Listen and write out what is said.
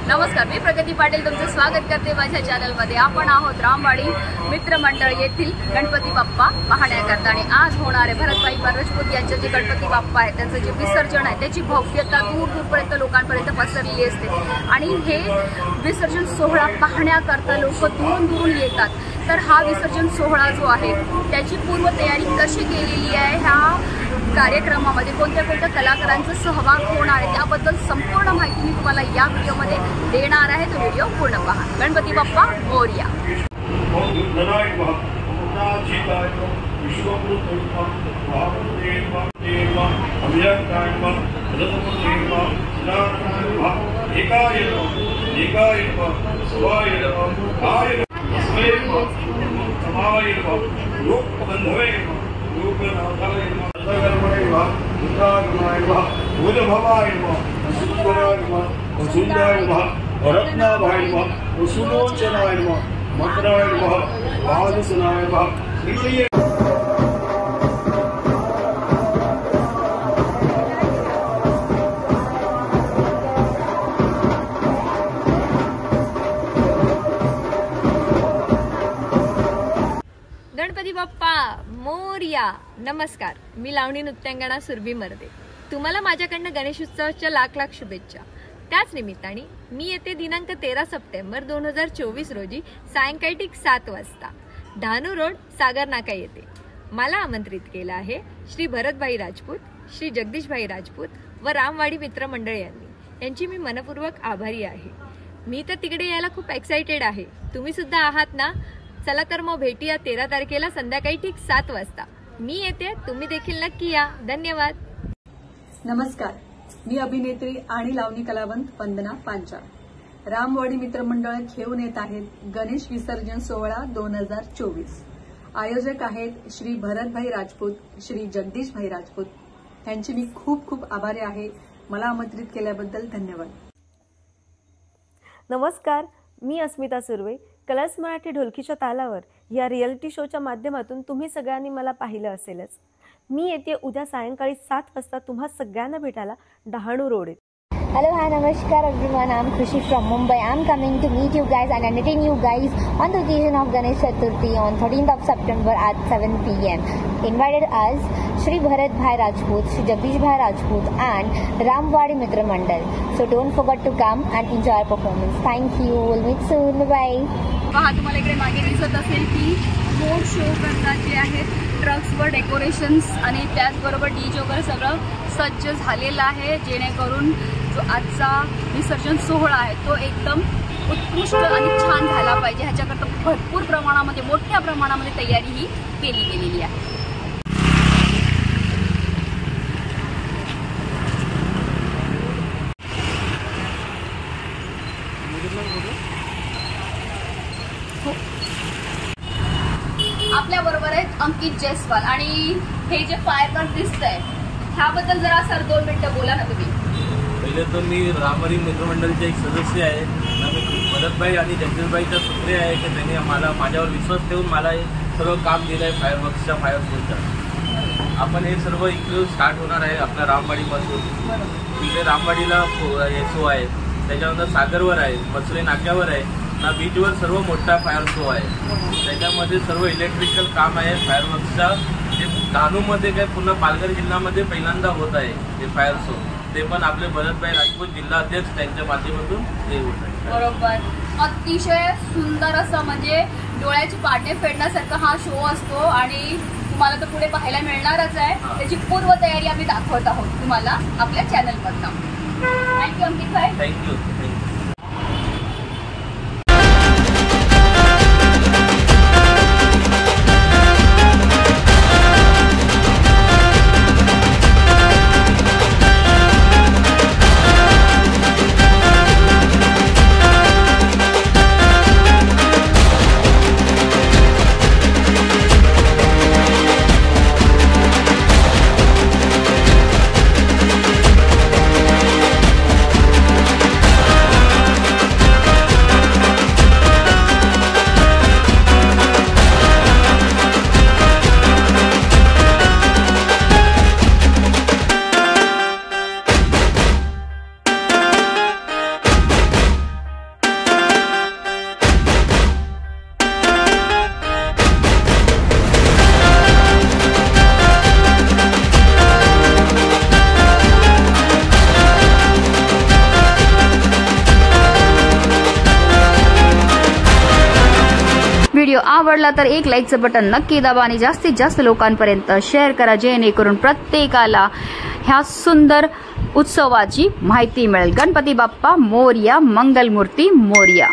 नमस्कार, मी प्रगती पाटील तुमचं स्वागत करते माझ्या चॅनलमध्ये। आपण आहोत रामवाडी मित्रमंडळ येथील गणपती बाप्पा पाहण्याकरता आणि आज होणार आहे भरतभाई राजपूत यांचे जे गणपती बाप्पा आहे त्यांचं जे विसर्जन आहे त्याची भव्यता दूर दूरपर्यंत लोकांपर्यंत पसरली असते आणि हे विसर्जन सोहळा पाहण्याकरता लोक दुरून दुरून येतात। तर हा विसर्जन सोहळा जो आहे त्याची पूर्वतयारी कशी केलेली आहे, ह्या कार्यक्रमामध्ये कोणत्या कोणत्या कलाकारांचा सहभाग होणार आहे त्याबद्दल संपूर्ण माहिती मी तुम्हाला या व्हिडिओमध्ये देणार आहे। तो व्हिडिओ पूर्ण पहा। गणपती बाप्पा मोरया। गणपती बाप्पा मोरया। नमस्कार, मी लावणी नृत्यांगना सुरभी मर्दे। तुम्हाला माझ्याकडनं गणेश उत्सवाच्या लाख लाख शुभेच्छा। त्याच निमित्ताने मी येते दिनांक 13 सप्टेंबर 2024 रोजी सायंकाळी 7 वाजता धानू रोड सागर नाका येथे मला आमंत्रित केलं आहे श्री भरतभाई राजपूत, श्री जगदीशभाई राजपूत व रामवाडी मित्रमंडळ यांची मी मनपूर्वक आभारी आहे। मी तर तिकडे यायला खूप एक्साइटेड आहे। तुम्ही सुद्धा आहात ना? चला तर मग भेटूया 13 तारखेला संध्याकाळी ठीक 7 वाजता। मी येते, तुम्ही देखील नक्की या। धन्यवाद। नमस्कार, मी अभिनेत्री आणि लावणी कलावंत वंदना पांचाळ। रामवाडी मित्रमंडळ घेऊन येत आहेत गणेश विसर्जन सोहळा 2024। आयोजक आहेत श्री भरतभाई राजपूत, श्री जगदीशभाई राजपूत। यांची मी खूप खूप आभारी आहे। मला आमंत्रित केल्याबद्दल धन्यवाद। नमस्कार, मी अस्मिता सुर्वे। कलर्स मराठी ढोलकीच्या तालावर या रिअलिटी शोच्या माध्यमातून तुम्ही सगळ्यांनी मला पाहिलं असेलच। मी येते उद्या सायंकाळी 7 वाजता तुम्हा सगळ्यांना भेटायला डहाणू रोड येथे। Hello, hi, namaskar everyone. I'm Khushi from Mumbai. I'm coming to meet you guys and entertain you guys on the occasion of Ganesh Chaturthi on 13th of September at 7 p.m. Invited us Shri Bharat Bhai Rajput, Shri Jagdish Bhai Rajput and Ramwadi Mitra Mandal. So don't forget to come and enjoy our performance. Thank you. We'll meet soon. Bye. पहा, तुम्हाला इकडे मागे दिसत असेल की बोट show करतात जे आहेत, ट्रक्सवर डेकोरेशन्स आणि त्याचबरोबर डीजे वगैरे सगळं सज्ज झालेलं आहे, जेणेकरून जो आजचा विसर्जन सोहळा आहे तो एकदम उत्कृष्ट आणि छान झाला पाहिजे। ह्याच्याकरता भरपूर प्रमाणामध्ये मोठ्या प्रमाणामध्ये तयारी ही केली गेलेली आहे। आपल्या बरोबर आहेत अंकित जयस्वाल आणि हे जे फायरवर्क दिसतंय ह्याबद्दल जरा सर 2 मिनिटं बोला ना तुम्ही। पहिले तर मी रामवाडी मित्रमंडळचे एक सदस्य आहे। मी भरतभाई आणि जगदीशभाईचा सुत्रे आहे की त्यांनी माझ्यावर विश्वास ठेवून मला हे सर्व काम दिलं आहे फायरवर्क्सच्या फायरवर्कचं। आपण हे सर्व इकडे स्टार्ट होणार आहे आपल्या रामवाडीपासून। तिथे रामवाडीला शो आहे, त्याच्यानंतर सागरवर आहे, मसले नाक्यावर आहे ना, बीचवर सर्व मोठा फायर शो आहे। त्याच्यामध्ये सर्व इलेक्ट्रिकल काम आहे फायरवर्क्सचा। जे धानूमध्ये काय पुन्हा पालघर जिल्ह्यामध्ये पहिल्यांदा होत आहे हे फायर शो, ते पण आपले भरतभाई राजपूत जिल्हाध्यक्ष त्यांच्या माध्यमातून हे होत आहे। बरोबर, अतिशय सुंदर असं म्हणजे डोळ्याची पारणे फेडण्यासारखा हा शो असतो आणि तुम्हाला तर पुढे पाहायला मिळणारच आहे। त्याची पूर्वतयारी आम्ही दाखवत आहोत तुम्हाला आपल्या चॅनलमधून। थँक्यू अंकित भाई। थँक्यू। व्हिडिओ आवडला तर एक लाईकचं बटन नक्की दाबा आणि जास्तीत जास्त लोकांपर्यंत शेअर करा, जेणेकरून प्रत्येकाला ह्या सुंदर उत्सवाची माहिती मिळेल. गणपती बाप्पा मोरया, मंगलमूर्ती मोरया.